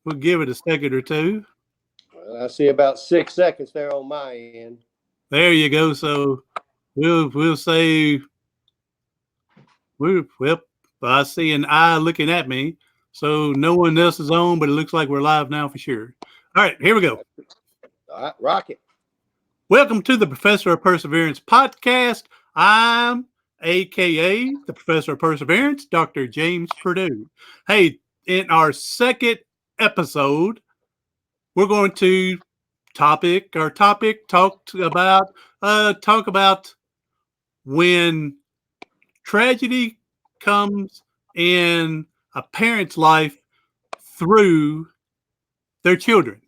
We'll give it a second or two. Well, I see about 6 seconds there on my end. There you go. So we'll say well, I see an eye looking at me. So no one else is on, but it looks like we're live now for sure. All right, here we go. All right, rocket. Welcome to the Professor of Perseverance podcast. I'm AKA the Professor of Perseverance, Dr. James Purdue. Hey, in our second episode, we're going to talk about when tragedy comes in a parent's life through their children.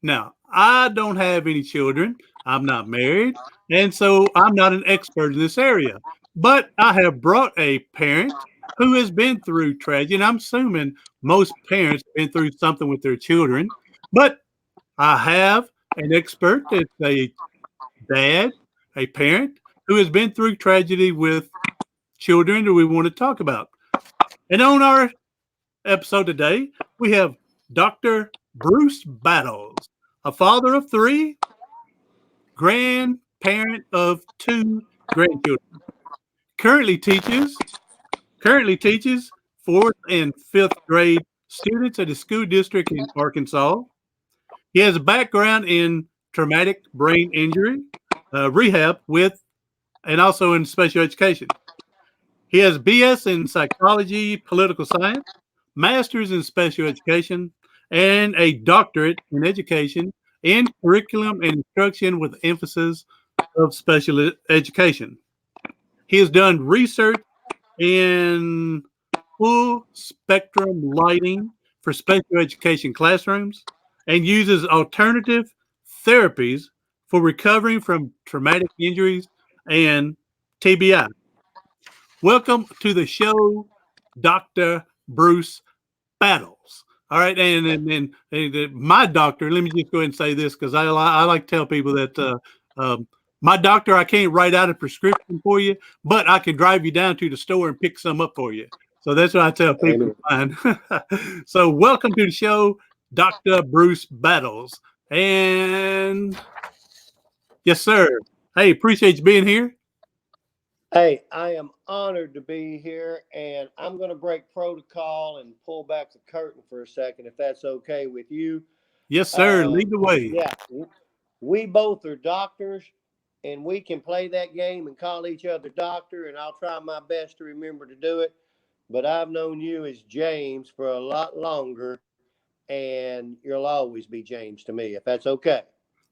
Now, I don't have any children. I'm not married. And so I'm not an expert in this area. But I have brought a parent who has been through tragedy. And I'm assuming most parents have been through something with their children. But I have an expert that's a dad, a parent who has been through tragedy with children that we want to talk about. And on our episode today, we have Dr. Bruce Battles, a father of three, grandparent of two grandchildren. Currently teaches currently teaches fourth and fifth grade students at a school district in Arkansas. He has a background in traumatic brain injury rehab with and also in special education. He has BS in psychology, political science, master's in special education, and a doctorate in education in curriculum and instruction with emphasis of special education. He has done research in full spectrum lighting for special education classrooms and uses alternative therapies for recovering from traumatic injuries and TBI. Welcome to the show, Dr. Bruce Battles. All right, and my doctor, let me just go ahead and say this because I like to tell people that my doctor, I can't write out a prescription for you, but I can drive you down to the store and pick some up for you. So that's what I tell people. Amen. So welcome to the show, Dr. Bruce Battles. And yes, sir. Hey, appreciate you being here. Hey, I am honored to be here, and I'm going to break protocol and pull back the curtain for a second, if that's okay with you. Yes, sir. Lead the way. Yeah, we both are doctors, and we can play that game and call each other doctor, and I'll try my best to remember to do it. But I've known you as James for a lot longer, and you'll always be James to me, if that's okay.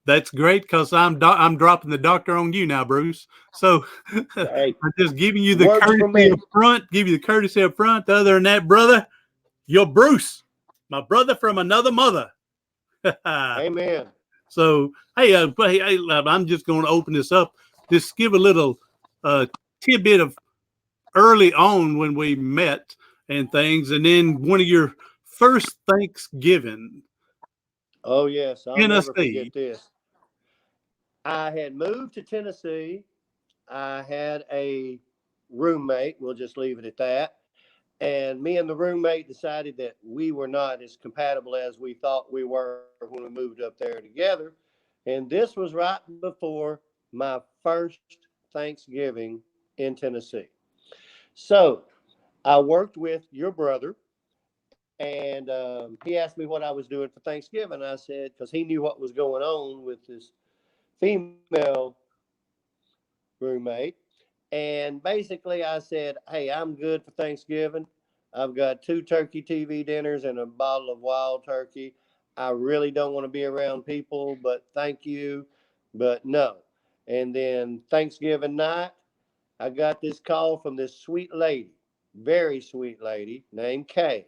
That's great because I'm dropping the doctor on you now, Bruce. So Hey, I'm just giving you the works for courtesy me. up front. Give you the courtesy up front. Other than that, brother, you're Bruce, my brother from another mother. Amen. So hey, I'm just going to open this up. Just give a little uh, tidbit of early on when we met and things, and then one of your first Thanksgiving, Oh, yes, I'll never Tennessee. forget this. I had moved to Tennessee. I had a roommate. We'll just leave it at that. And me and the roommate decided that we were not as compatible as we thought we were when we moved up there together. And this was right before my first Thanksgiving in Tennessee. So I worked with your brother, and he asked me what I was doing for Thanksgiving. I said, because he knew what was going on with this female roommate. And basically, I said, hey, I'm good for Thanksgiving. I've got two turkey TV dinners and a bottle of wild turkey. I really don't want to be around people, but thank you, but no. And then Thanksgiving night, I got this call from this sweet lady, very sweet lady named Kay.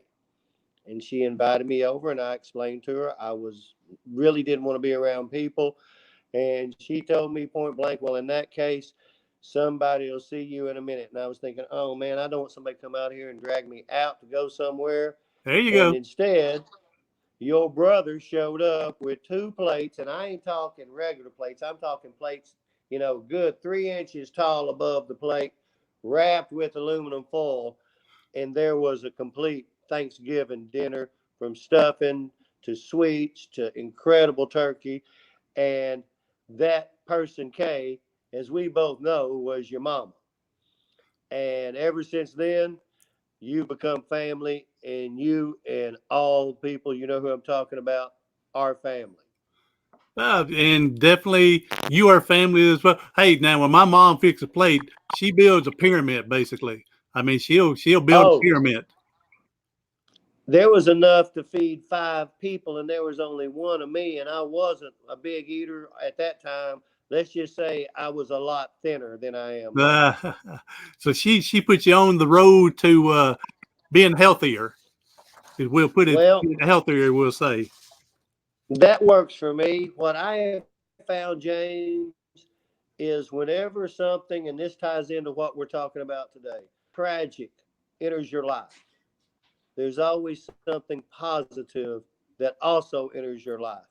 And she invited me over, and I explained to her I was really didn't want to be around people. And she told me point blank, well, in that case, somebody will see you in a minute. And I was thinking, oh man, I don't want somebody to come out here and drag me out to go somewhere. There you And go. instead, your brother showed up with two plates, and I ain't talking regular plates. I'm talking plates, good 3 inches tall above the plate, wrapped with aluminum foil. And there was a complete Thanksgiving dinner from stuffing. to sweets to incredible turkey. And that person K, as we both know, was your mama. And ever since then, you become family, and you and all people, you know who I'm talking about, are family. And definitely you are family as well. Hey, now when my mom fixes a plate, she builds a pyramid basically. I mean, she'll build a Oh, pyramid. there was enough to feed five people, and there was only one of me, and I wasn't a big eater at that time. Let's just say I was a lot thinner than I am now. Uh, so she put you on the road to being healthier. We'll put it Well, healthier. We'll say. that works for me. What I have found, James, is whenever something, and this ties into what we're talking about today, tragic enters your life, there's always something positive that also enters your life.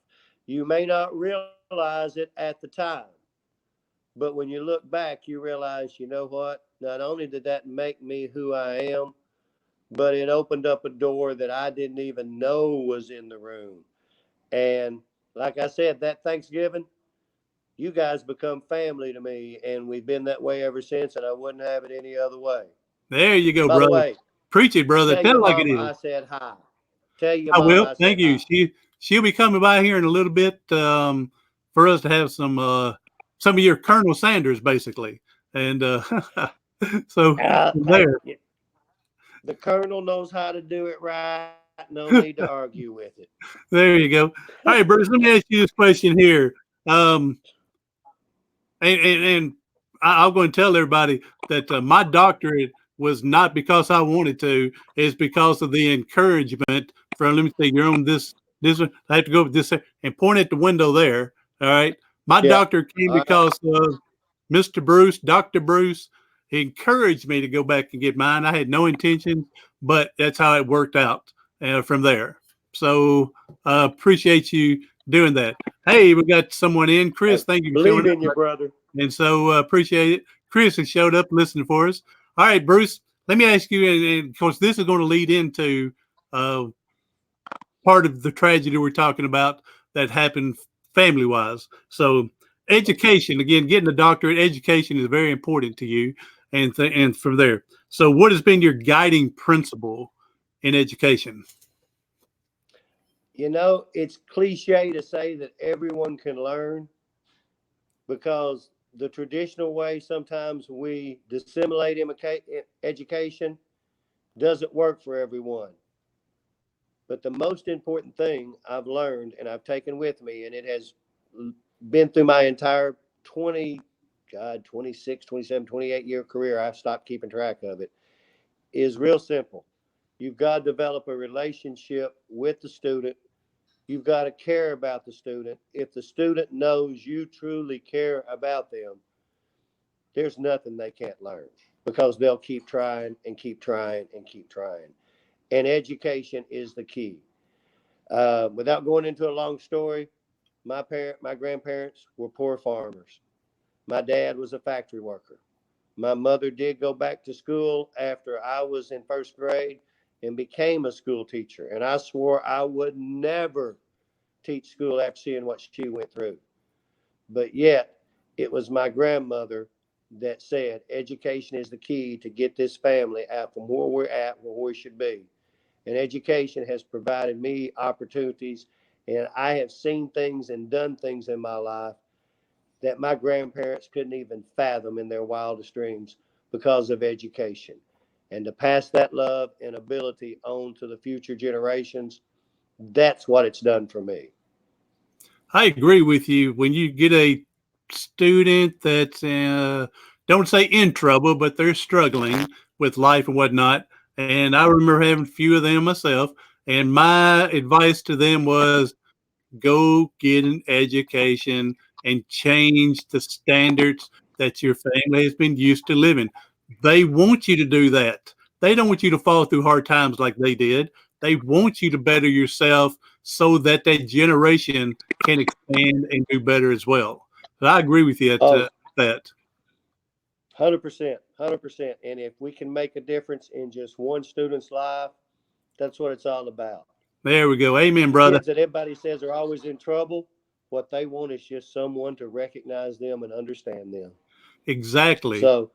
You may not realize it at the time, but when you look back, you realize, you know what? Not only did that make me who I am, but it opened up a door that I didn't even know was in the room. And like I said, that Thanksgiving, you guys become family to me, and we've been that way ever since, and I wouldn't have it any other way. There you go, By the brother. way, Preach it, brother. tell Tell your it like it mama is. I said hi. Tell your I mama will. I Thank said you. hi. She'll be coming by here in a little bit for us to have some of your Colonel Sanders, basically, and so from Hey, there, the colonel knows how to do it right. No need to argue with it. there you go. All right, Bruce. Let me ask you this question here. Um, and I'm going to tell everybody that my doctorate was not because I wanted to. It's because of the encouragement from. Let me see. You're on this one. I have to go with this and point at the window there. All right. My Yeah. doctor came All right. because of Mr. Bruce, Doctor Bruce. He encouraged me to go back and get mine. I had no intention, but that's how it worked out from there. So appreciate you doing that. Hey, we got someone in. Hey, Chris, thank you for believe showing in up. your brother. And so appreciate it. Chris has showed up listening for us. All right, Bruce, let me ask you, and of course, this is going to lead into uh, part of the tragedy we're talking about that happened family wise. So, education, again, getting a doctorate, education is very important to you. And from there, so what has been your guiding principle in education? You know, it's cliche to say that everyone can learn because the traditional way sometimes we dissimulate education doesn't work for everyone. But the most important thing I've learned and I've taken with me, and it has been through my entire 20, God, 26, 27, 28-year career, I've stopped keeping track of it, is real simple. You've got to develop a relationship with the student. You've got to care about the student. If the student knows you truly care about them, there's nothing they can't learn because they'll keep trying and keep trying and keep trying. And education is the key. Without going into a long story, my grandparents were poor farmers. My dad was a factory worker. My mother did go back to school after I was in first grade and became a school teacher. And I swore I would never teach school after seeing what she went through. But yet, it was my grandmother that said education is the key to get this family out from where we're at, where we should be. And education has provided me opportunities, and I have seen things and done things in my life that my grandparents couldn't even fathom in their wildest dreams because of education. And to pass that love and ability on to the future generations, that's what it's done for me. I agree with you. When you get a student that's don't say in trouble, but they're struggling with life and whatnot, and I remember having a few of them myself, and my advice to them was go get an education and change the standards that your family has been used to living. They want you to do that. They don't want you to fall through hard times like they did. They want you to better yourself so that generation can expand and do better as well. So I agree with you at Oh, that. 100%, 100%. And if we can make a difference in just one student's life, that's what it's all about. There we go. Amen, The brother. kids that everybody says are always in trouble, what they want is just someone to recognize them and understand them. Exactly. So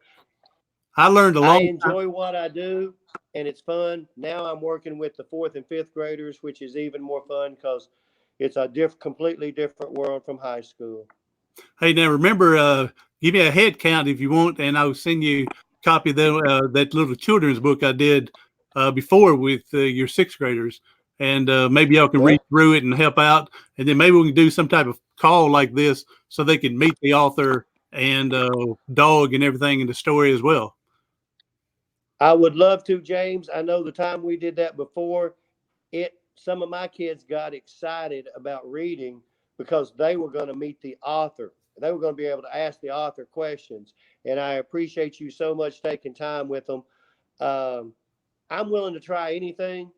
I learned a I long time. enjoy what I do and it's fun. Now I'm working with the fourth and fifth graders, which is even more fun because it's a completely different world from high school. Hey, now remember, give me a head count if you want, and I'll send you a copy of that little children's book I did before with your sixth graders, and maybe y'all can read Well, through it and help out, and then maybe we can do some type of call like this so they can meet the author and dog and everything in the story as well. I would love to, James. I know the time we did that before, it some of my kids got excited about reading because they were going to meet the author. They were going to be able to ask the author questions. And I appreciate you so much taking time with them. Um, I'm willing to try anything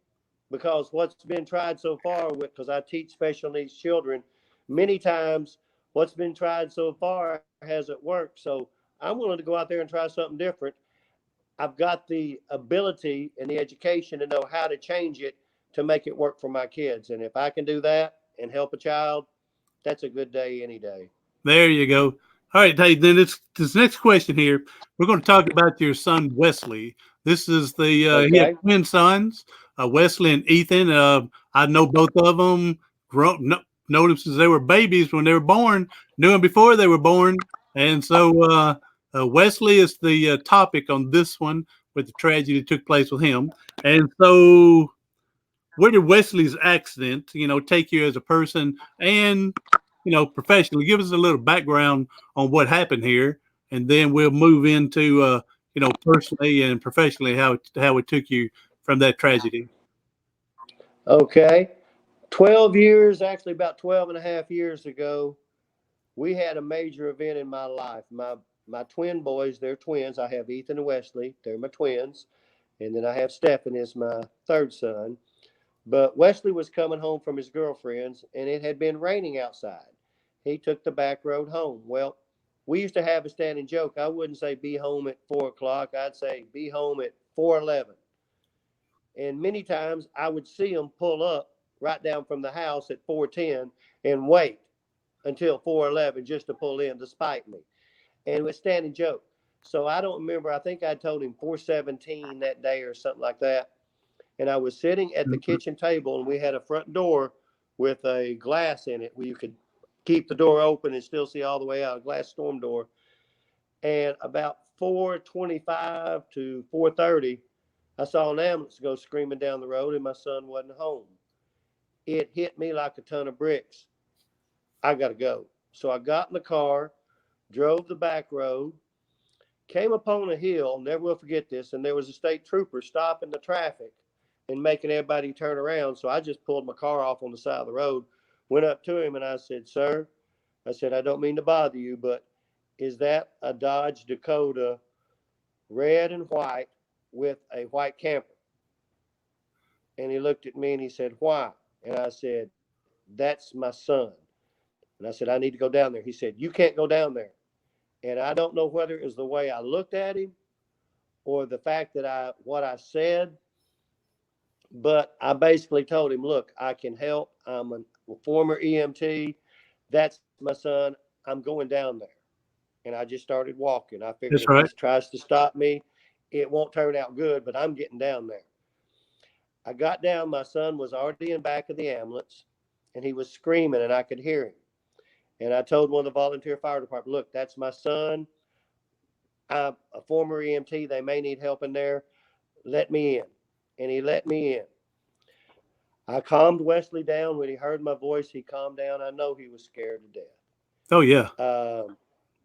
because what's been tried so far with because I teach special needs children many times what's been tried so far hasn't worked. So I'm willing to go out there and try something different. I've got the ability and the education to know how to change it to make it work for my kids. And if I can do that and help a child, that's a good day any day. There you go. All right, hey, then this next question here. We're going to talk about your son Wesley. This is the he has Okay. twin sons, Wesley and Ethan. I know both of them. Know them since they were babies when they were born. Knew them before they were born, and so Wesley is the topic on this one with the tragedy that took place with him. And so, where did Wesley's accident, take you as a person and professionally? Give us a little background on what happened here, and then we'll move into personally and professionally how it took you from that tragedy. Okay. 12 years, actually about 12 and a half years ago, we had a major event in my life. My twin boys, they're twins. I have Ethan and Wesley. They're my twins. And then I have Stephen as my third son. But Wesley was coming home from his girlfriend's, and it had been raining outside. He took the back road home. Well, we used to have a standing joke. I wouldn't say be home at 4 o'clock. I'd say be home at 4:11. And many times I would see him pull up right down from the house at 4:10 and wait until 4:11 just to pull in to spite me. And it was a standing joke. So I don't remember. I think I told him 4:17 that day or something like that. And I was sitting at the kitchen table, and we had a front door with a glass in it where you could keep the door open and still see all the way out, a glass storm door. And about 4:25 to 4:30, I saw an ambulance go screaming down the road, and my son wasn't home. It hit me like a ton of bricks. I got to go. So I got in the car, drove the back road, came upon a hill, never will forget this, and there was a state trooper stopping the traffic and making everybody turn around. So I just pulled my car off on the side of the road, went up to him, and I said, "Sir," I said, "I don't mean to bother you, but is that a Dodge Dakota red and white with a white camper?" And he looked at me and he said, "Why?" And I said, "That's my son." And I said, "I need to go down there." He said, "You can't go down there." And I don't know whether it was the way I looked at him or the fact that what I said, but I basically told him, "Look, I can help. I'm a former EMT. That's my son. I'm going down there." And I just started walking. I figured That's if he right. tries to stop me, it won't turn out good, but I'm getting down there. I got down. My son was already in back of the ambulance, and he was screaming, and I could hear him. And I told one of the volunteer fire department, "Look, that's my son. I'm a former EMT. They may need help in there. Let me in." And he let me in. I calmed Wesley down. When he heard my voice, he calmed down. I know he was scared to death. Oh yeah.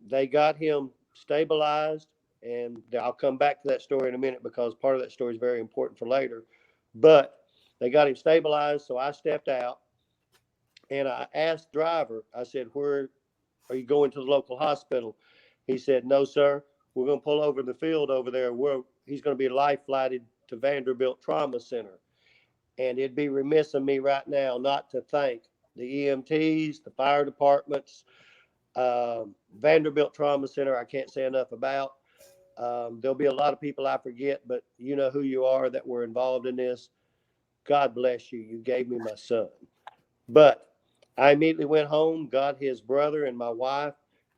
They got him stabilized, and I'll come back to that story in a minute because part of that story is very important for later. But they got him stabilized, so I stepped out and I asked the driver, I said, "Where are you going to the local hospital?" He said, "No, sir. We're going to pull over in the field over there where he's going to be life flighted to Vanderbilt Trauma Center." And it'd be remiss of me right now not to thank the EMTs, the fire departments, Vanderbilt Trauma Center. I can't say enough about. There'll be a lot of people I forget, but you know who you are that were involved in this. God bless you. You gave me my son. But I immediately went home, got his brother and my wife,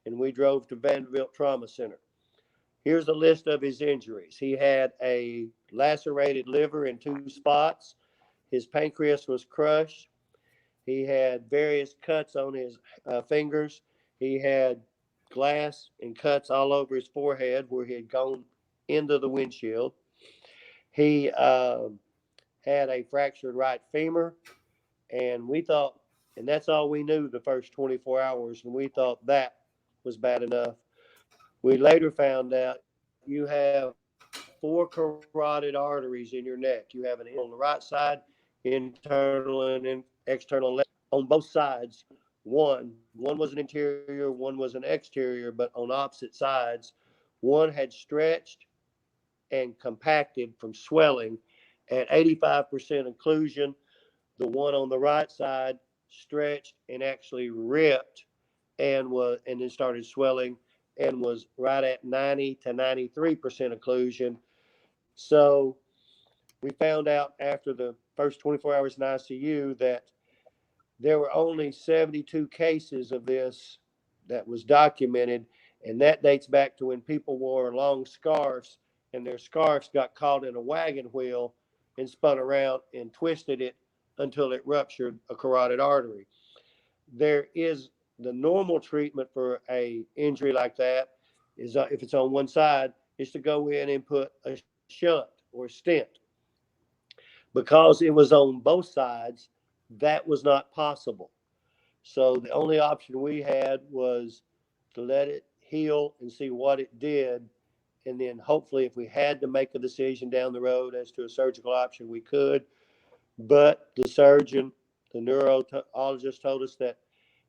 and we drove to Vanderbilt Trauma Center. Here's a list of his injuries. He had a lacerated liver in two spots. His pancreas was crushed. He had various cuts on his fingers. He had glass and cuts all over his forehead where he had gone into the windshield. He had a fractured right femur, and we thought, and that's all we knew the first 24 hours, and we thought that was bad enough. We later found out you have 4 carotid arteries in your neck. You have an internal on the right side, internal and external left on both sides. One was an interior, one was an exterior, but on opposite sides. One had stretched and compacted from swelling at 85% occlusion. The one on the right side stretched and actually ripped and then started swelling and was right at 90 to 93% occlusion. So we found out after the first 24 hours in ICU that there were only 72 cases of this that was documented, and that dates back to when people wore long scarves and their scarves got caught in a wagon wheel and spun around and twisted it until it ruptured a carotid artery. There is the normal treatment for a injury like that is if it's on one side is to go in and put a shunt or stent. Because it was on both sides, that was not possible. So the only option we had was to let it heal and see what it did. And then hopefully, if we had to make a decision down the road as to a surgical option, we could. But the surgeon, the neurologist told us that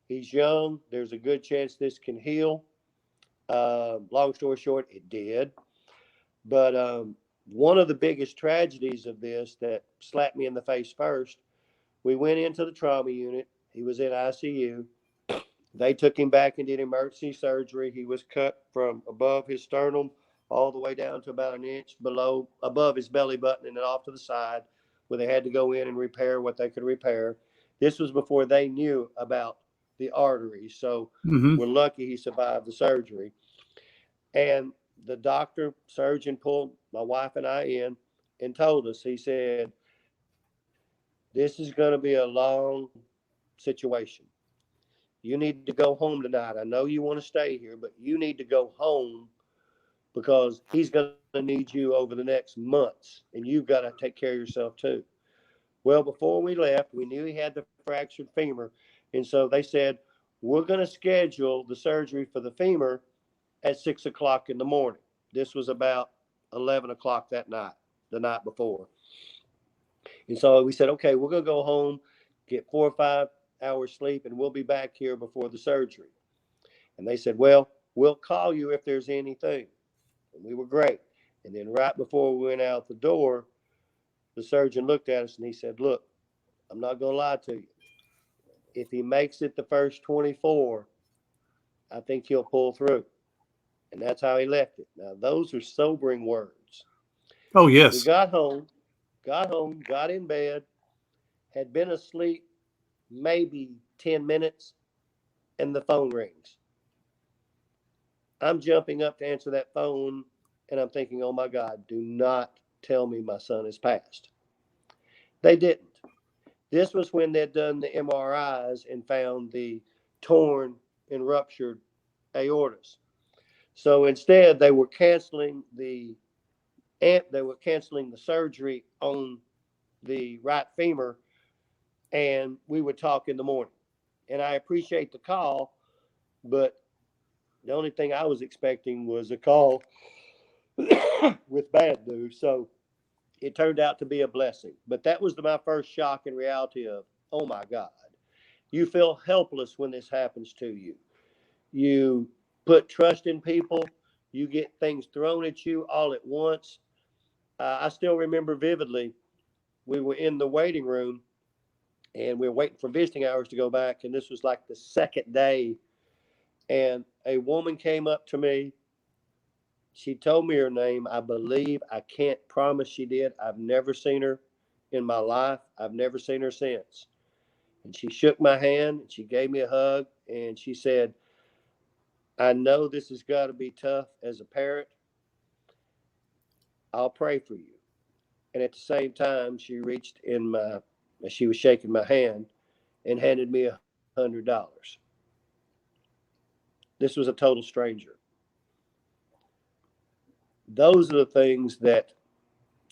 he's young. There's a good chance this can heal. Long story short, it did. But one of the biggest tragedies of this that slapped me in the face first, we went into the trauma unit. He was in ICU. They took him back and did emergency surgery. He was cut from above his sternum all the way down to about an inch below, above his belly button and then off to the side, where they had to go in and repair what they could repair. This was before they knew about the arteries. So Mm-hmm. we're lucky he survived the surgery. And the doctor, surgeon pulled my wife and I in and told us, he said, this is going to be a long situation. You need to go home tonight. I know you want to stay here, but you need to go home because he's going to need you over the next months and you've got to take care of yourself too. Well, before we left, we knew he had the fractured femur. And so they said, we're going to schedule the surgery for the femur at 6 o'clock in the morning. This was about 11 o'clock that night, the night before. And so we said, okay, we're going to go home, get 4 or 5 hours sleep, and we'll be back here before the surgery. And they said, well, we'll call you if there's anything. And we were great. And then right before we went out the door, the surgeon looked at us and he said, look, I'm not going to lie to you. If he makes it the first 24, I think he'll pull through. And that's how he left it. Now, those are sobering words. Oh, We yes. got home, got in bed, had been asleep maybe 10 minutes, and the phone rings. I'm jumping up to answer that phone, and I'm thinking, oh my God, do not tell me my son has passed. They didn't. This was when they'd done the MRIs and found the torn and ruptured aortas. So instead, they were canceling the surgery on the right femur, and we would talk in the morning. And I appreciate the call, but the only thing I was expecting was a call with bad news. So it turned out to be a blessing. But that was my first shock and reality of, oh my God, you feel helpless when this happens to you. You put trust in people, you get things thrown at you all at once. I still remember vividly, we were in the waiting room and we were waiting for visiting hours to go back. And this was like the second day. And a woman came up to me. She told me her name. I believe, I can't promise she did. I've never seen her. in my life. I've never seen her since. And she shook my hand and she gave me a hug and she said, I know this has got to be tough as a parent. I'll pray for you. And at the same time, she was shaking my hand and handed me $100. This was a total stranger. Those are the things that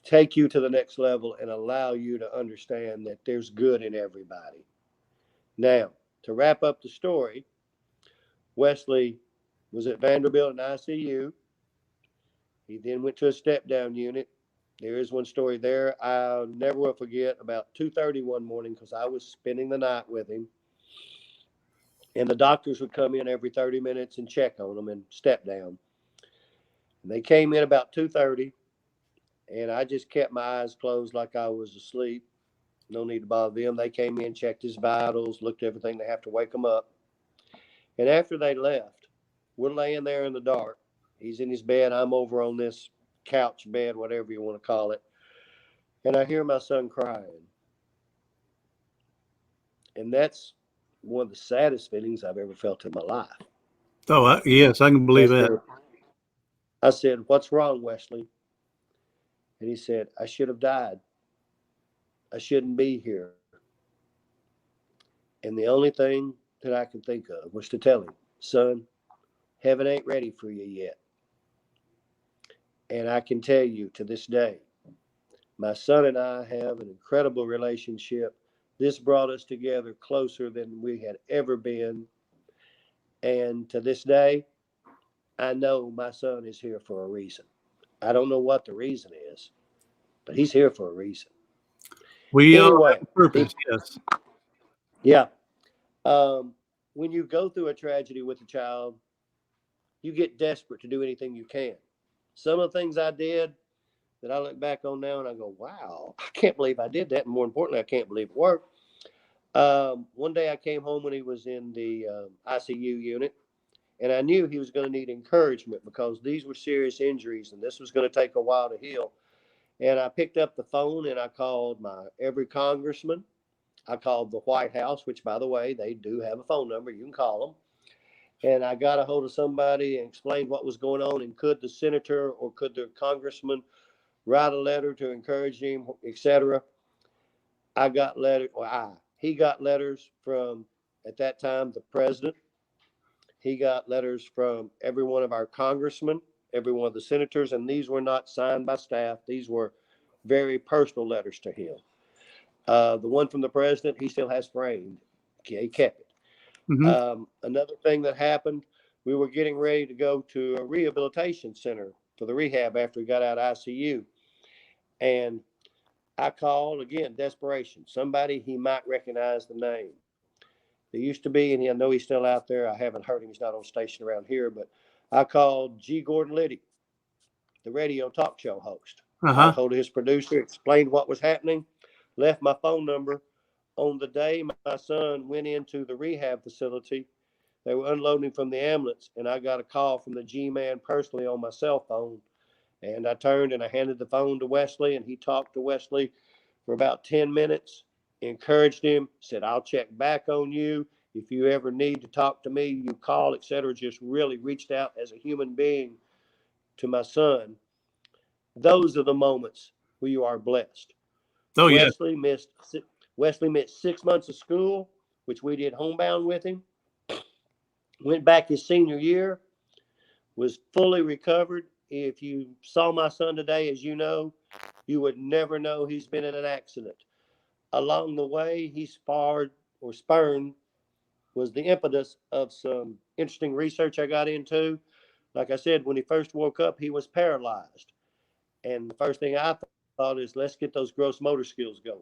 take you to the next level and allow you to understand that there's good in everybody. Now, to wrap up the story, Wesley was at Vanderbilt in ICU. He then went to a step down unit. There is one story there I'll never will forget. About 2:30 one morning, because I was spending the night with him, and the doctors would come in every 30 minutes and check on him and step down. And they came in about 2:30, and I just kept my eyes closed like I was asleep. No need to bother them. They came in, checked his vitals, looked at everything. They have to wake him up. And after they left, we're laying there in the dark. He's in his bed. I'm over on this couch bed, whatever you want to call it. And I hear my son crying. And that's one of the saddest feelings I've ever felt in my life. Oh, yes, I can I believe that. said, I said, what's wrong, Wesley? And he said, I should have died. I shouldn't be here. And the only thing that I could think of was to tell him, son, heaven ain't ready for you yet. And I can tell you to this day, my son and I have an incredible relationship. This brought us together closer than we had ever been. And to this day, I know my son is here for a reason. I don't know what the reason is, but he's here for a reason. We all Anyway, have a purpose, yes. yeah. Um, when you go through a tragedy with a child, you get desperate to do anything you can. Some of the things I did that I look back on now and I go, wow, I can't believe I did that. And more importantly, I can't believe it worked. One day I came home when he was in the ICU unit, and I knew he was going to need encouragement because these were serious injuries and this was going to take a while to heal. And I picked up the phone and I called my every congressman. I called the White House, which, by the way, they do have a phone number. You can call them. And I got a hold of somebody and explained what was going on. And could the senator or could the congressman write a letter to encourage him, etc. I got letters, he got letters from, at that time, the president. He got letters from every one of our congressmen, every one of the senators, and these were not signed by staff. These were very personal letters to him. The one from the president, he still has framed. Okay, he kept it. Hmm. Another thing that happened, we were getting ready to go to a rehabilitation center for the rehab after we got out of ICU. And I called again, desperation. Somebody he might recognize the name. There used to be, and I know he's still out there. I haven't heard him. He's not on station around here, but I called G. Gordon Liddy, the radio talk show host. Got a Uh-huh. hold of his producer, explained what was happening, left my phone number. On the day my son went into the rehab facility, they were unloading from the ambulance, and I got a call from the G man personally on my cell phone. And I turned and I handed the phone to Wesley, and he talked to Wesley for about 10 minutes, encouraged him, said, I'll check back on you. If you ever need to talk to me, you call, etc. Just really reached out as a human being to my son. Those are the moments where you are blessed. Oh, yes. Wesley missed Wesley missed 6 months of school, which we did homebound with him. Went back his senior year, was fully recovered. If you saw my son today, as you know, you would never know he's been in an accident. Along the way, he sparred or spurned was the impetus of some interesting research I got into. Like I said, when he first woke up, he was paralyzed. And the first thing I thought is, let's get those gross motor skills going.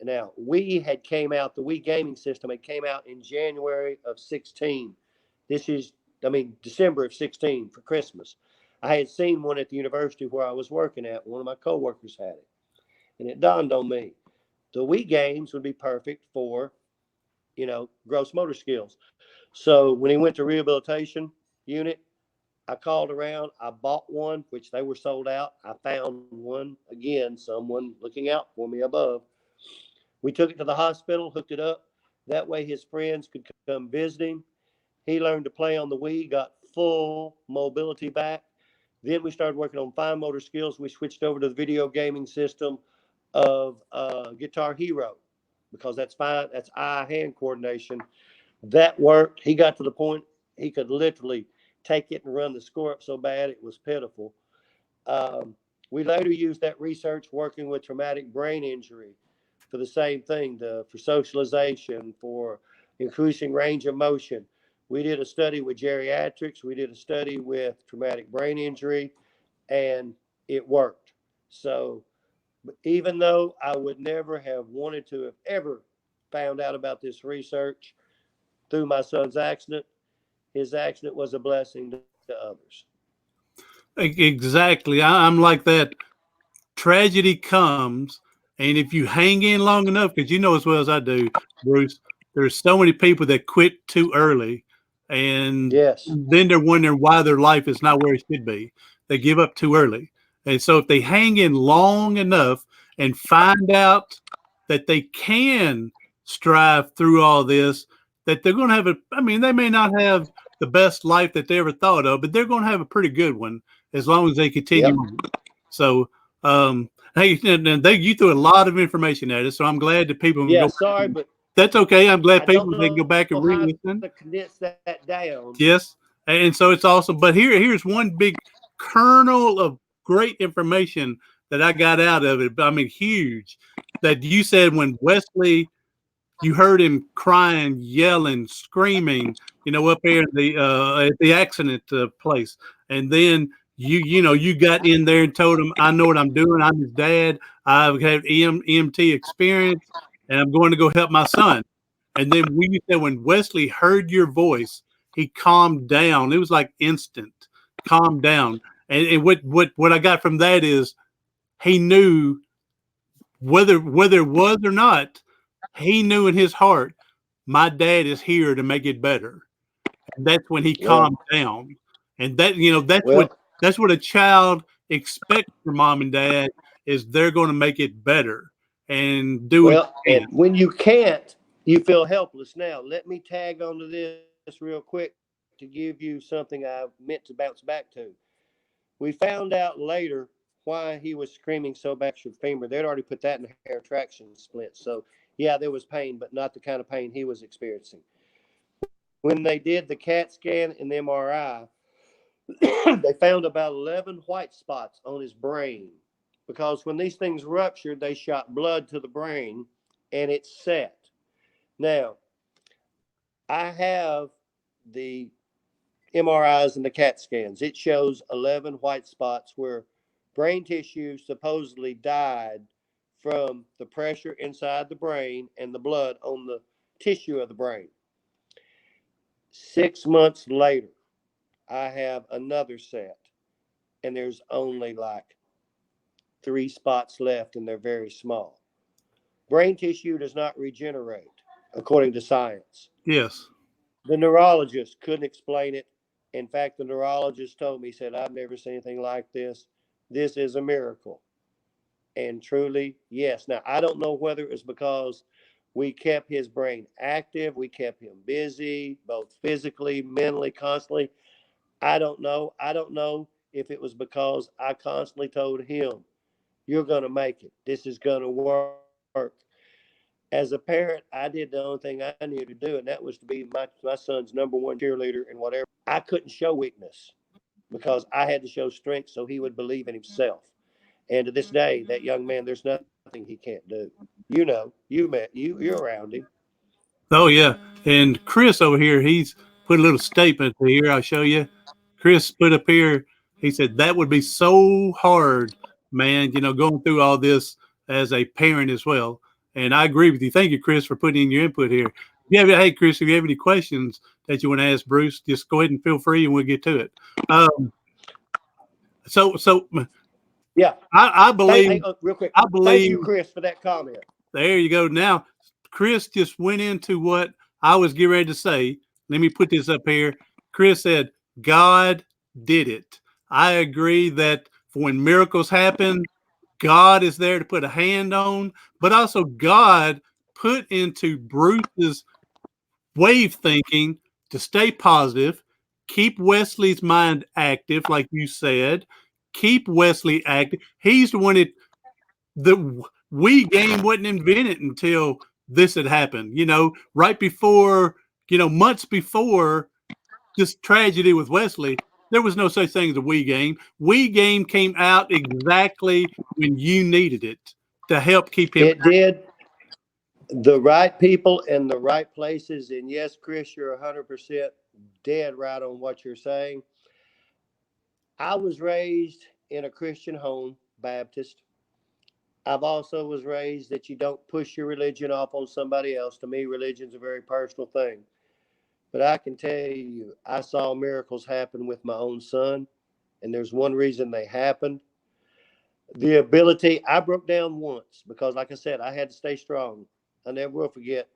Now, the Wii gaming system had came out in January of 16. This is, December of 16 for Christmas. I had seen one at the university where I was working at. One of my coworkers had it. And it dawned on me, the Wii games would be perfect for, gross motor skills. So when he went to rehabilitation unit, I called around. I bought one, which they were sold out. I found one again, someone looking out for me above. We took it to the hospital, hooked it up. That way his friends could come visit him. He learned to play on the Wii, got full mobility back. Then we started working on fine motor skills. We switched over to the video gaming system of Guitar Hero because that's fine. That's eye hand coordination. That worked. He got to the point he could literally take it and run the score up so bad it was pitiful. Um, we later used that research working with traumatic brain injury for the same thing, for socialization, for increasing range of motion. We did a study with geriatrics. We did a study with traumatic brain injury, and it worked. So even though I would never have wanted to have ever found out about this research through my son's accident, his accident was a blessing to others. Exactly. I'm like that. Tragedy comes, and if you hang in long enough, because you know as well as I do, Bruce, there's so many people that quit too early, and Yes. then they're wondering why their life is not where it should be. They give up too early. And so if they hang in long enough and find out that they can strive through all this, that they're going to have I mean, they may not have the best life that they ever thought of, but they're going to have a pretty good one as long as they continue Yep. on. So, hey, and you threw a lot of information at us, so I'm glad that people can Yeah. go. Sorry, but That's okay. I'm glad I don't people they can know go how back and to re-listen. condense that down. Yes, and so it's awesome. But here's one big kernel of great information that I got out of it. I mean, huge. That you said when Wesley, you heard him crying, yelling, screaming, up there at the accident place, and then you got in there and told him, "I know what I'm doing. I'm his dad. I've had EMT experience, and I'm going to go help my son." And then you said when Wesley heard your voice, he calmed down. It was like instant, calm down. And what I got from that is he knew whether it was or not, he knew in his heart, my dad is here to make it better. And that's when he Well, calmed down. And well, that's what a child expects from mom and dad is they're going to make it better and do what well. they And can. when you can't, you feel helpless. Now, let me tag onto this real quick to give you something I meant to bounce back to. We found out later why he was screaming so bad. Femur. They'd already put that in hair traction splint. So, yeah, there was pain, but not the kind of pain he was experiencing. When they did the CAT scan and the MRI, they found about 11 white spots on his brain because when these things ruptured, they shot blood to the brain and it set. Now, I have the MRIs and the CAT scans. It shows 11 white spots where brain tissue supposedly died from the pressure inside the brain and the blood on the tissue of the brain. 6 months later, I have another set, and there's only like 3 spots left, and they're very small. Brain tissue does not regenerate, according to science. Yes. The neurologist couldn't explain it. In fact, the neurologist told me, he said, I've never seen anything like this. This is a miracle. And truly, yes. Now, I don't know whether it was because we kept his brain active, we kept him busy, both physically, mentally, constantly. I don't know. I don't know if it was because I constantly told him, you're going to make it. This is going to work. As a parent, I did the only thing I needed to do, and that was to be my son's number one cheerleader and whatever. I couldn't show weakness because I had to show strength so he would believe in himself. And to this day, that young man, there's nothing he can't do. You're around him. Oh yeah, and Chris over here, he's put a little statement here. I'll show you. Chris put up here. He said that would be so hard, man. Going through all this as a parent as well. And I agree with you. Thank you, Chris, for putting in your input here. Hey, Chris, if you have any questions that you want to ask Bruce, just go ahead and feel free, and we'll get to it. Um, so Yeah. I Hey, believe real quick. I Thank believe you, Chris, for that comment. there you go. Now, Chris just went into what I was getting ready to say. Let me put this up here. Chris said, God did it. I agree that for when miracles happen, God is there to put a hand on, but also God put into Bruce's wave thinking to stay positive, keep Wesley's mind active, like you said, keep Wesley active. He's the one that the Wii game wasn't invented until this had happened, right before, months before this tragedy with Wesley, there was no such thing as a Wii game. Wii game came out exactly when you needed it to help keep him. It did. The right people in the right places. And yes, Chris, you're 100% dead right on what you're saying. I was raised in a Christian home, Baptist. I've also was raised that you don't push your religion off on somebody else. To me, religion's a very personal thing. But I can tell you, I saw miracles happen with my own son, and there's one reason they happened. The ability, I broke down once because, like I said, I had to stay strong. I never will forget.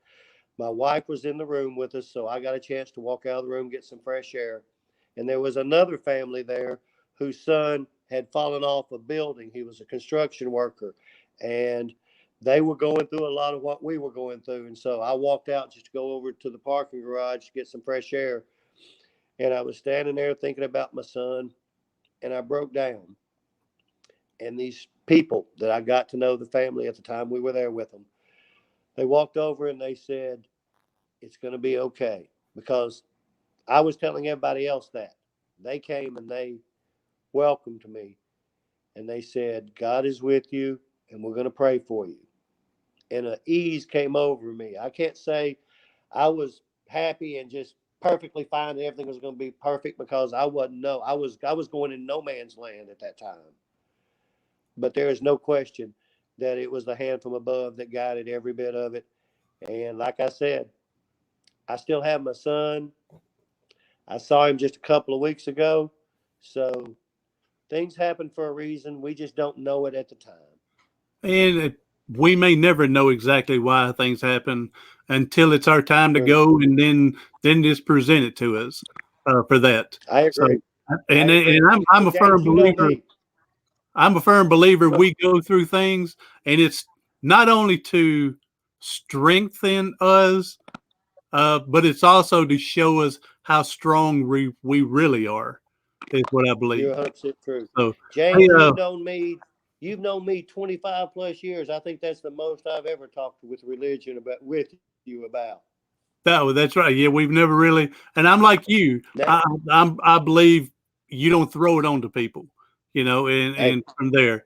My wife was in the room with us, so I got a chance to walk out of the room, get some fresh air. And there was another family there whose son had fallen off a building. He was a construction worker, and they were going through a lot of what we were going through. And so I walked out just to go over to the parking garage to get some fresh air. And I was standing there thinking about my son, and I broke down. And these people that I got to know, the family at the time we were there with them, they walked over and they said, "It's going to be okay." Because I was telling everybody else that. They came and they welcomed me and they said, "God is with you and we're going to pray for you." And an ease came over me. I can't say I was happy and just perfectly fine and everything was going to be perfect because I wasn't. No, I was going in no man's land at that time. But there is no question that it was the hand from above that guided every bit of it. And like I said, I still have my son. I saw him just a couple of weeks ago. So things happen for a reason. We just don't know it at the time. And we may never know exactly why things happen until it's our time to True. go, and then just present it to us for that. I So, agree. I and agree. I'm Well, a firm James, you know believer. me. I'm a firm believer Well, we go through things, and it's not only to strengthen us, but it's also to show us how strong we really are, is what I you're believe. 100% true. So, hey, James, you've known me 25 plus years. I think that's the most I've ever talked with religion about with you about. that's right. Yeah, we've never really, and I'm like you. Never. I believe you don't throw it on to people, Hey, and from there,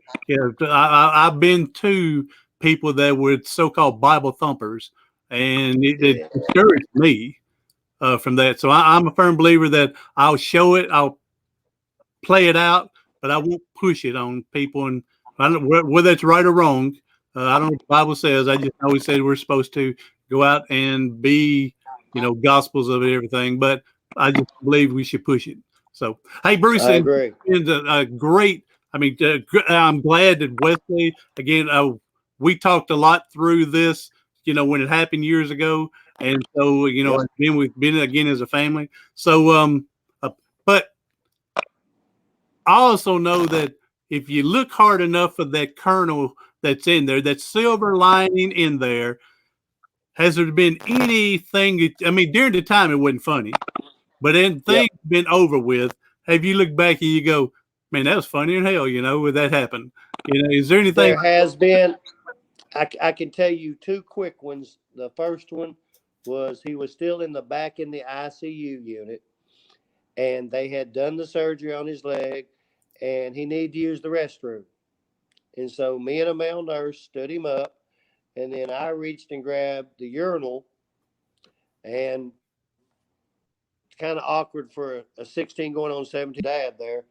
I've been to people that were so-called Bible thumpers, and it yeah, discouraged me from that. So I'm a firm believer that I'll show it, I'll play it out, but I won't push it on people. And I don't whether it's right or wrong. I don't know what the Bible says. I just always said we're supposed to go out and be, gospels of everything. But I just believe we should push it. So, hey, Bruce, I and agree. it's a great. I mean, I'm glad that Wesley again. We talked a lot through this, when it happened years ago, and so Yep. we've been again as a family. So, but I also know that if you look hard enough for that kernel that's in there, that silver lining in there, has there been anything? I mean, during the time it wasn't funny, but then Yep. things been over with. Have you looked back and you go, man, that was funny in hell, when that happened? Is there anything? There has been. I can tell you two quick ones. The first one was he was still in the back in the ICU unit, and they had done the surgery on his leg, and he needed to use the restroom. And so me and a male nurse stood him up, and then I reached and grabbed the urinal, and it's kind of awkward for a 16 going on 17 dad there.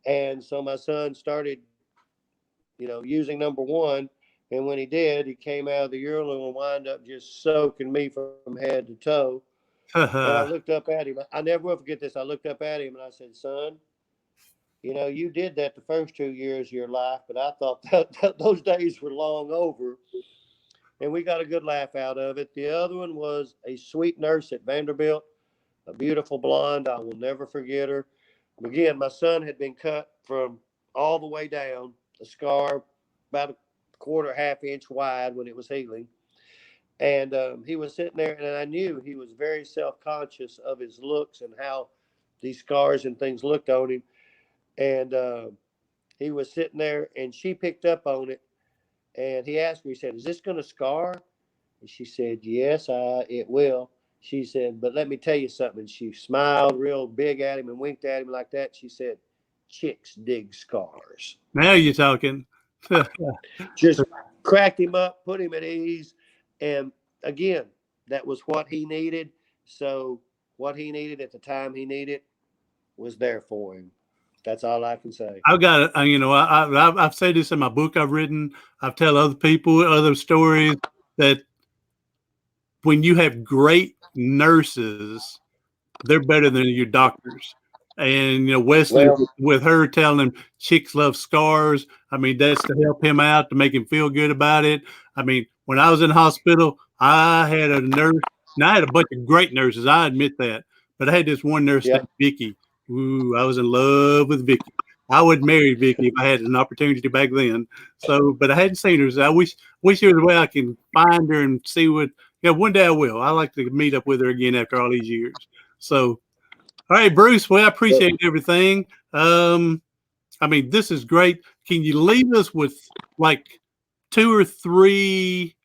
And so my son started, using number one. And when he did, he came out of the urinal and wound up just soaking me from head to toe. And I looked up at him. I never will forget this. I looked up at him and I said, "Son, you did that the first 2 years of your life, but I thought that those days were long over." And we got a good laugh out of it. The other one was a sweet nurse at Vanderbilt, a beautiful blonde. I will never forget her. Again, my son had been cut from all the way down, a scar about a quarter, half inch wide when it was healing. And he was sitting there, and I knew he was very self conscious of his looks and how these scars and things looked on him. And he was sitting there, and she picked up on it. And he asked her, he said, "Is this going to scar?" And she said, "Yes, it will." She said, "But let me tell you something." She smiled real big at him and winked at him like that. She said, "Chicks dig scars." Now you're talking. Just cracked him up, put him at ease. And again, that was what he needed. So, what he needed at the time he needed was there for him. That's all I can say. I've got it. I've said this in my book I've written. I've tell other people other stories that when you have great nurses, they're better than your doctors. And Wesley Well, with her telling him chicks love scars. I mean, that's to help him out to make him feel good about it. I mean, when I was in the hospital, I had a nurse. Now I had a bunch of great nurses. I admit that, but I had this one nurse named yep. Vicky. Ooh, I was in love with Vicky. I would marry Vicky if I had an opportunity back then. So, but I hadn't seen her. So I wish there was a way I can find her and see what. Yeah, one day I will. I like to meet up with her again after all these years. So, all right, Bruce. Well, I appreciate everything. I mean, this is great. Can you leave us with like two or three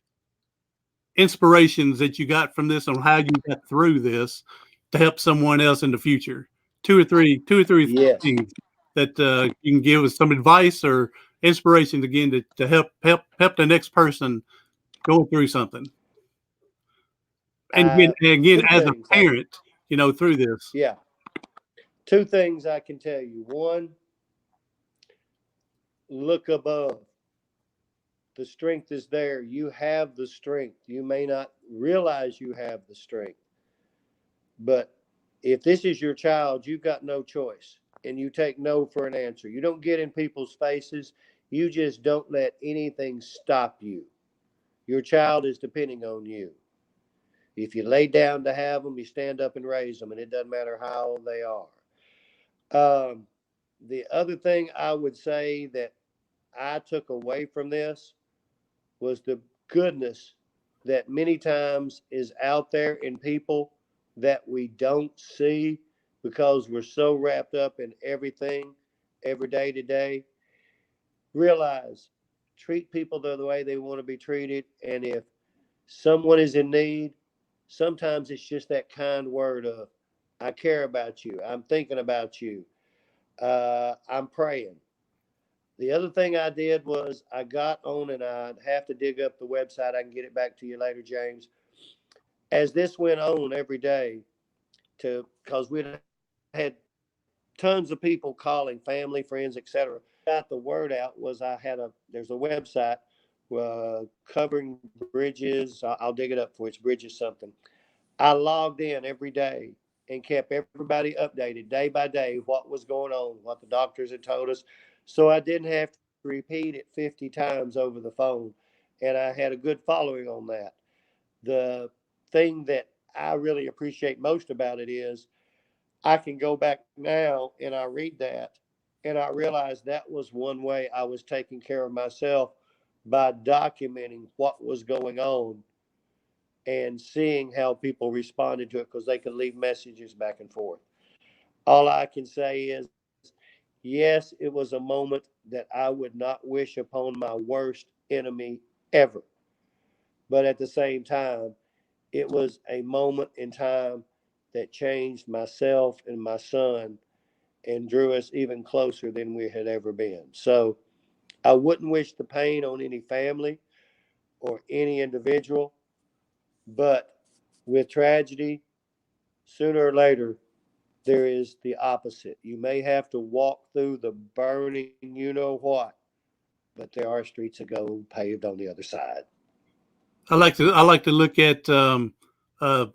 inspirations that you got from this on how you got through this to help someone else in the future? Two or three Yes. things that you can give us some advice or inspiration again to help the next person going through something. And again, Two as a things. parent, through this. Yeah. Two things I can tell you. One, look above. The strength is there. You have the strength. You may not realize you have the strength, but if this is your child, you've got no choice and you take no for an answer. You don't get in people's faces. You just don't let anything stop you. Your child is depending on you. If you lay down to have them, you stand up and raise them, and it doesn't matter how old they are. Um, the other thing I would say that I took away from this was the goodness that many times is out there in people that we don't see because we're so wrapped up in everything every day to day. Realize, treat people the way they want to be treated. And if someone is in need, sometimes it's just that kind word of, "I care about you. I'm thinking about you. I'm praying." The other thing I did was I got on, and I'd have to dig up the website. I can get it back to you later, James. As this went on every day, to because we'd had tons of people calling, family, friends, etc. Got the word out was there's a website covering bridges. I'll dig it up for you. It's bridges something. I logged in every day and kept everybody updated day by day what was going on, what the doctors had told us. So I didn't have to repeat it 50 times over the phone. And I had a good following on that. The thing that I really appreciate most about it is I can go back now and I read that and I realize that was one way I was taking care of myself by documenting what was going on and seeing how people responded to it because they could leave messages back and forth. All I can say is, yes, it was a moment that I would not wish upon my worst enemy ever. But at the same time, it was a moment in time that changed myself and my son and drew us even closer than we had ever been. So I wouldn't wish the pain on any family or any individual, but with tragedy, sooner or later, there is the opposite. You may have to walk through the burning, you know what, but there are streets of gold paved on the other side. I like to look at uh,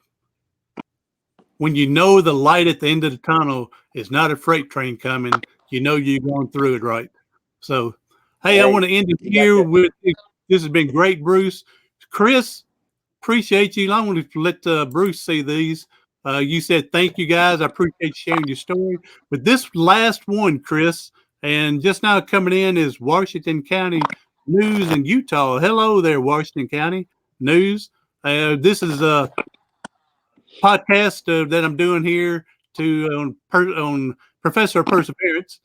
when you know the light at the end of the tunnel is not a freight train coming, you're going through it right. So, hey, I Hey, want to end it you got here that. with this has been great, Bruce. Chris, appreciate you. I want to let Bruce see these. You said, thank you guys. I appreciate sharing your story. But this last one, Chris, and just now coming in is Washington County News in Utah. Hello there, Washington County News. This is a podcast that I'm doing here on Professor of Perseverance.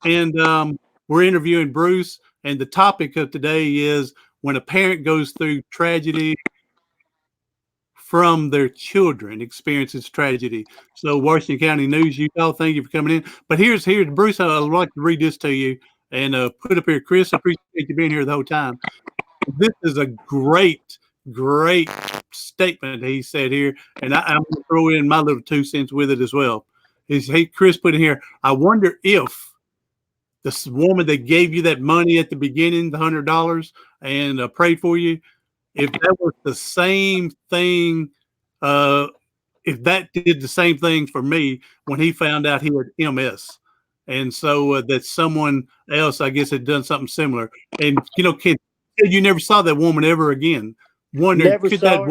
And we're interviewing Bruce. And the topic of today is when a parent goes through tragedy from their children experiences tragedy. So Washington County News, Utah, thank you for coming in. But here's Bruce. I'd like to read this to you and put up here. Chris, I appreciate you being here the whole time. This is a great statement he said here, and I'm going to throw in my little 2 cents with it as well. Chris put in here, I wonder if this woman that gave you that money at the beginning, the $100, and prayed for you, if that was the same thing, if that did the same thing for me when he found out he had MS. And so that someone else, I guess, had done something similar. And, kid, you never saw that woman ever again. Wondered, Never saw her.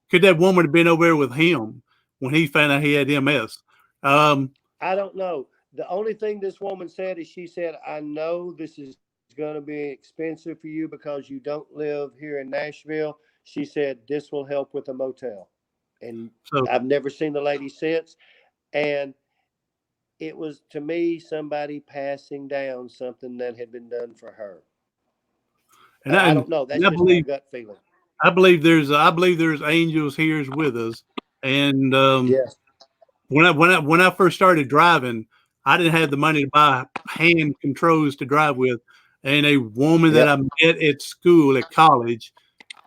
could that woman have been over there with him when he found out he had MS? I don't know. The only thing this woman said is she said, I know this is going to be expensive for you because you don't live here in Nashville. She said, this will help with a motel. And so I've never seen the lady since. And it was, to me, somebody passing down something that had been done for her. and I I, don't know. That's and I just my believe gut feeling. I believe there's angels here with us. And Yes. when I first started driving, I didn't have the money to buy hand controls to drive with. And a woman that Yep. I met at school, at college,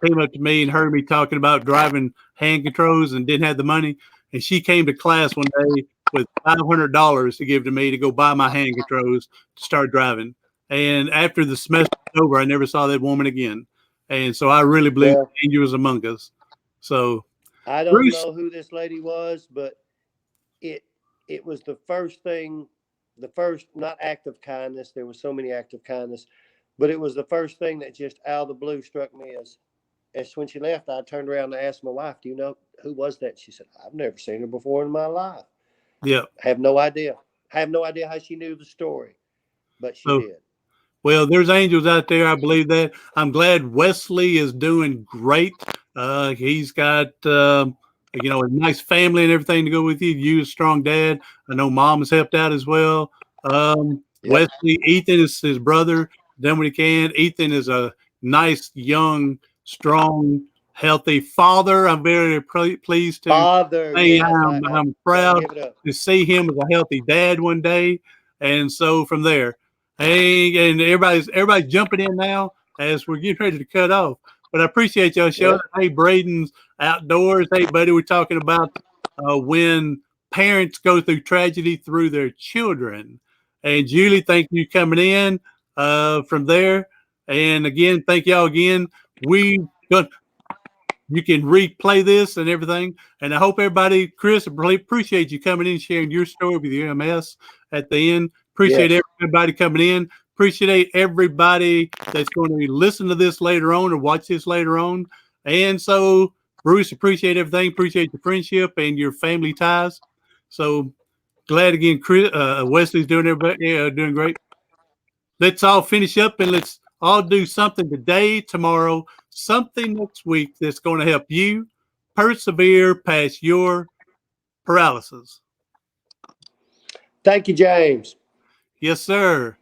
came up to me and heard me talking about driving hand controls and didn't have the money. And she came to class one day with $500 to give to me to go buy my hand controls to start driving. And after the semester was over, I never saw that woman again. And so I really believe Well, the angel was among us. So, I don't Bruce, know who this lady was, but it it was the first thing, the first not act of kindness. There were so many acts of kindness, but it was the first thing that just out of the blue struck me as when she left. I turned around and asked my wife, "Do you know who was that?" She said, "I've never seen her before in my life. yeah. I have no idea. I have no idea how she knew the story, but she So did." well, there's angels out there. I believe that. I'm glad Wesley is doing great. He's got, a nice family and everything to go with you. You, a strong dad. I know mom has helped out as well. Yep. Wesley, Ethan is his brother. Done what he can. Ethan is a nice, young, strong, healthy father. I'm very pleased to Father, say yes, I I'm gotta proud give it up. to see him as a healthy dad one day. And so from there, hey, and everybody's jumping in now as we're getting ready to cut off. But I appreciate y'all showing Yep. up. Hey, Braden's outdoors. Hey, buddy, we're talking about when parents go through tragedy through their children. And Julie, thank you coming in from there. And again, thank y'all again. We got you can replay this and everything. And I hope everybody, Chris, I really appreciate you coming in, sharing your story with your MS at the end. Appreciate Yes. everybody coming in. Appreciate everybody that's going to listen to this later on or watch this later on. And so, Bruce, appreciate everything. Appreciate your friendship and your family ties. So glad again, Chris, Wesley's doing everybody doing great. Let's all finish up and let's all do something today, tomorrow, something next week that's going to help you persevere past your paralysis. Thank you, James. Yes, sir.